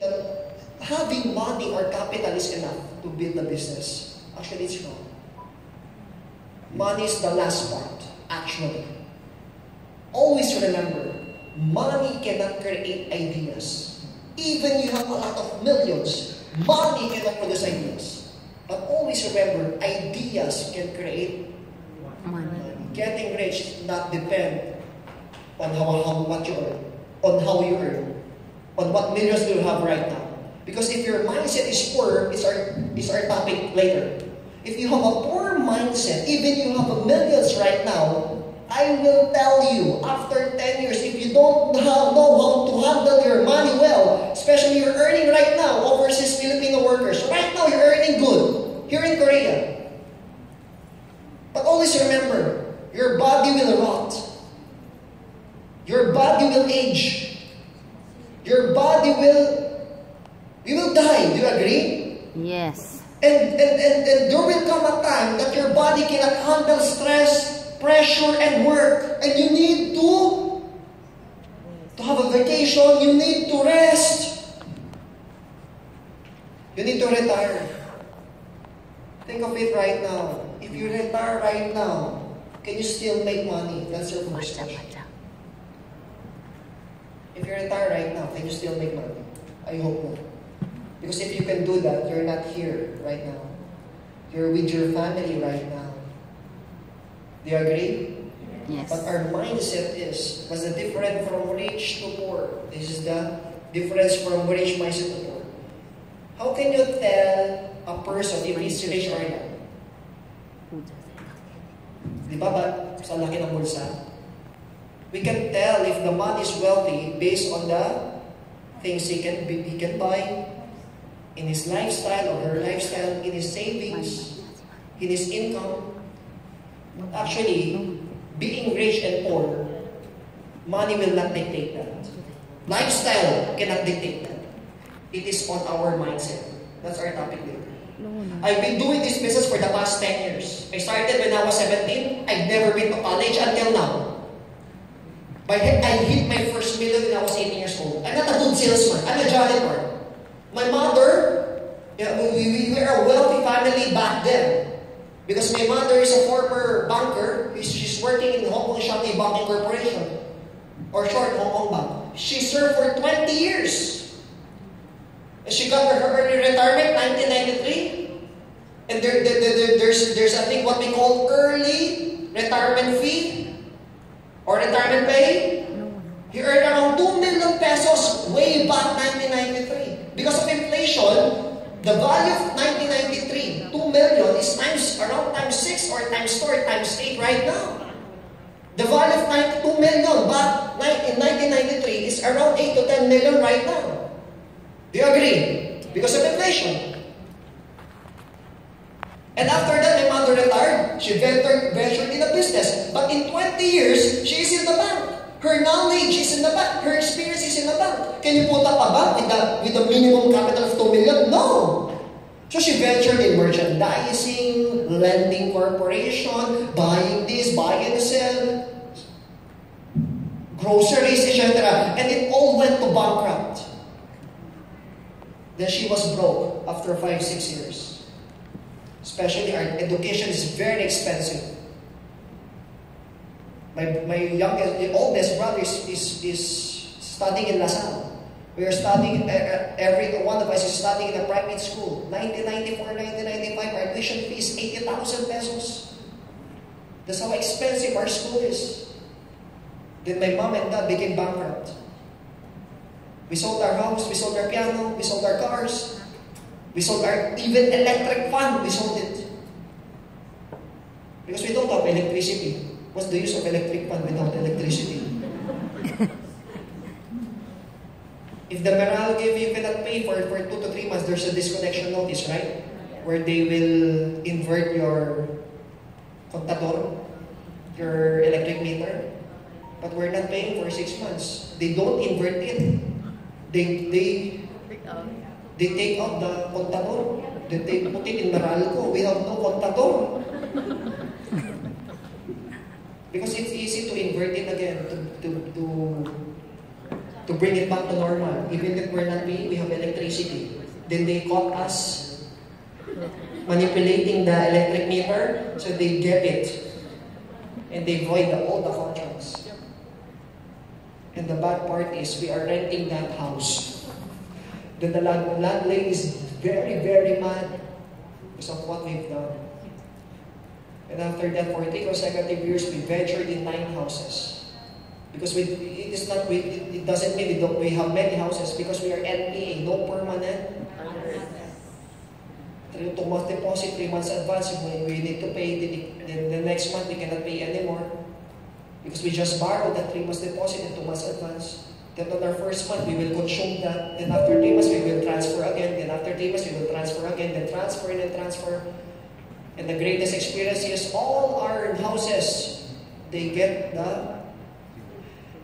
that having money or capital is enough to build a business. Actually, it's wrong. Money is the last part, actually. Always remember, money cannot create ideas. Even you have a lot of millions, money cannot produce ideas. But always remember, ideas can create money. Getting rich does not depend on what you earn, on how you earn, on what millions do you have right now. Because if your mindset is poor, it's our topic later. If you have a poor mindset, even you have millions right now, I will tell you, after 10 years, if you don't know how to handle your money well, especially you're earning right now, overseas Filipino workers, right now you're earning good, here in Korea. But always remember, your body will rot. Your body will age. Your body you will die. Do you agree? Yes. And there will come a time that your body cannot handle stress, pressure, and work. And you need to have a vacation. You need to rest. You need to retire. Think of it right now. If you retire right now, can you still make money? That's your first question. If you retire right now, can you still make money? I hope not. Because if you can do that, you're not here right now. You're with your family right now. Do you agree? Yes. But our mindset was the difference from rich to poor. This is the difference from rich mindset to poor. How can you tell a person if he's rich or not? Di ba sa laki ng bulsa? We can tell if the man is wealthy based on the things he can buy, in his lifestyle or her lifestyle, in his savings, in his income. Actually, being rich and poor, money will not dictate that. Lifestyle cannot dictate that. It is on our mindset. That's our topic later. I've been doing this business for the past 10 years. I started when I was 17. I've never been to college until now. I hit my first million when I was 18 years old. I'm not a good salesman. I'm a janitor. My mother, we were a wealthy family back then. Because my mother is a former banker. She's working in Hong Kong Shanghai Banking Corporation. Or short, Hong Kong Bank. She served for 20 years. And she got her early retirement, 1993. And there's I think what we call early retirement fee or retirement pay. He earned around 2 million pesos way back 1993. Because of inflation, the value of 1993, 2 million is around times 6 or times 4 or times 8 right now. The value of 92 million back in 1993 is around 8 to 10 million right now. Do you agree? Because of inflation. And after that, my mother retired. She ventured in the business. But in 20 years, she is in the bank. Her knowledge is in the bank. Her experience is in the bank. Can you put up a bank with a minimum capital of 2 million? No. So she ventured in merchandising, lending corporation, buying this, buying and sell, groceries, etc. And it all went to bankrupt. Then she was broke after 5-6 years. Especially our education is very expensive. My oldest brother is studying in LaSalle. We are studying, every one of us is studying in a private school. 1994, 1995, our tuition fee is 80,000 pesos. That's how expensive our school is. Then my mom and dad became bankrupt. We sold our house, we sold our piano, we sold our cars. We sold our even electric fan, we sold it. Because we don't have electricity. What's the use of electric fan without electricity? If the Meralco, if you cannot pay for 2 to 3 months, there's a disconnection notice, right? Where they will invert your contador, your electric meter. But we're not paying for 6 months. They don't invert it. They take out the contador. They put it in Meralco. We have no contador. Because it's easy to invert it again, to bring it back to normal. Even if we're not paying, we have electric electricity. Then they caught us manipulating the electric meter, so they get it. And they void all the contracts. And the bad part is, we are renting that house. Then the landlady is very, very mad because of what we've done. And after that, for 3 consecutive years, we ventured in 9 houses. Because it doesn't mean we have many houses, because we are NPA, no permanent. 2 months deposit, 3 months advance. We need to pay, the next month we cannot pay anymore. Because we just borrowed that 3 months deposit and 2 months advance. Then on our first month, we will consume that. Then after 3 months, we will transfer again. Then after 3 months, we will transfer again. Then transfer and then transfer. And the greatest experience is all our houses, they get the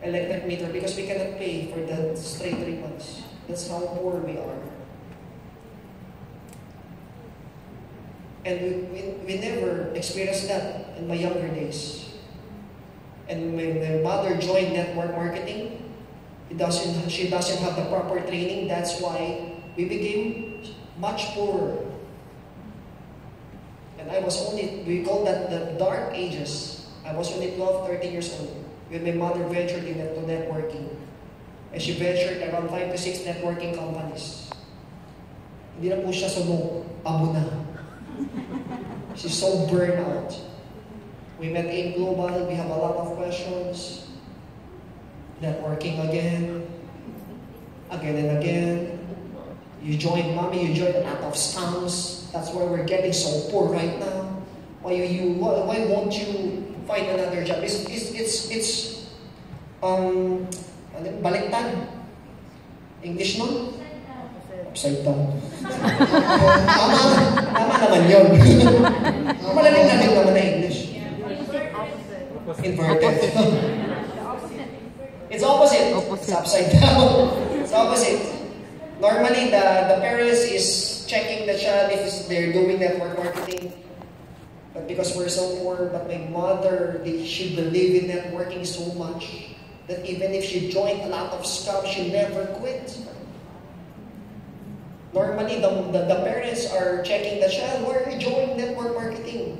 electric meter because we cannot pay for the straight 3 months. That's how poor we are. And we never experienced that in my younger days. And when my mother joined network marketing, she doesn't have the proper training. That's why we became much poorer. And I was we call that the dark ages. I was only 12, 13 years old when my mother ventured into networking. And she ventured around 5 to 6 networking companies. Hindi na po siya sunog, abo na. She's so burned out. We met AIM Global, we have a lot of questions. Networking again and again. You joined mommy, you joined a lot of scams. That's why we're getting so poor right now. Why won't you find another job? It's baliktad. English nun? Upside down. Tama naman yun. Malalim naman na English. Inverted. It's opposite. It's upside down. It's opposite. Normally, the parents is checking the child if they're doing network marketing. But because we're so poor, but my mother, she believed in networking so much that even if she joined a lot of scam, she never quit. Normally, the parents are checking the child, why are you joining network marketing?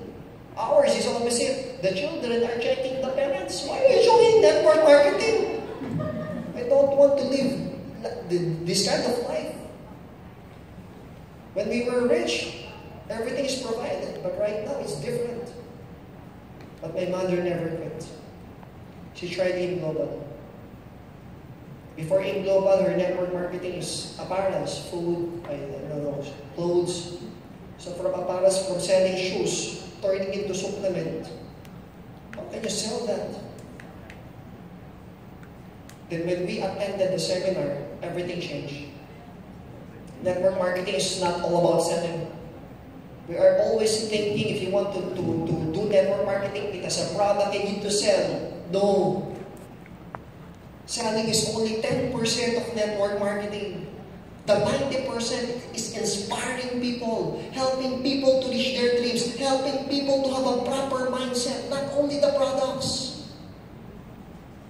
Ours is opposite. The children are checking the parents, why are you joining network marketing? I don't want to live this kind of life. When we were rich, everything is provided. But right now, it's different. But my mother never quit. She tried AIM Global. Before AIM Global, her network marketing is apparels, food, clothes. So from apparels, from selling shoes, turning into supplement. How can you sell that? Then when we attended the seminar, everything changed. Network marketing is not all about selling. We are always thinking if you want to do network marketing, it has a product you need to sell. No. Selling is only 10% of network marketing. The 90% is inspiring people, helping people to reach their dreams, helping people to have a proper mindset, not only the products.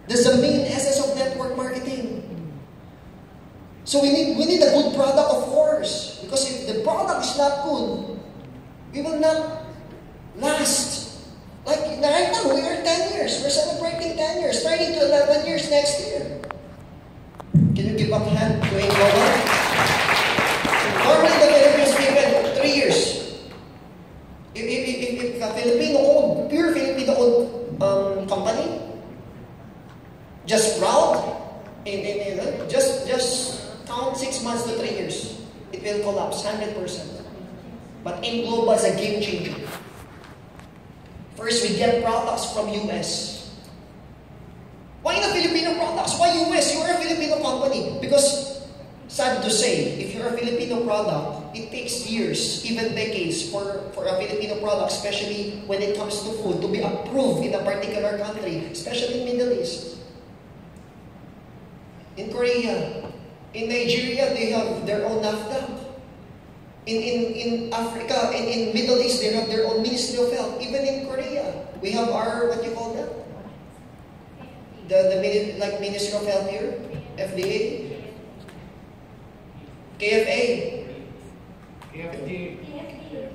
That's the main essence of network marketing. So we need a good product, of course. Because if the product is not good, we will not last. Like right now, we are 10 years. We're celebrating 10 years, turning to 11 years next year. Can you give up hand to AIM Global? Normally, the Philippines given 3 years. If a Filipino-owned, pure Filipino-owned company, just proud, just count 6 months to 3 years, it will collapse 100%. But AIM Global is a game changer. First, we get products from US. Why not Filipino products? Why US? You are a Filipino company. Because, sad to say, if you're a Filipino product, it takes years, even decades, for a Filipino product, especially when it comes to food, to be approved in a particular country, especially in Middle East. In Korea, in Nigeria, they have their own NAFTA. In Africa, in Middle East, they have their own Ministry of Health. Even in Korea, we have our, what you call that? Like Ministry of Health here, FDA. KFA. KFD.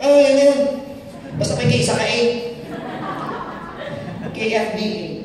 Oh, yan. Basta may K, isa ka A. KFDA.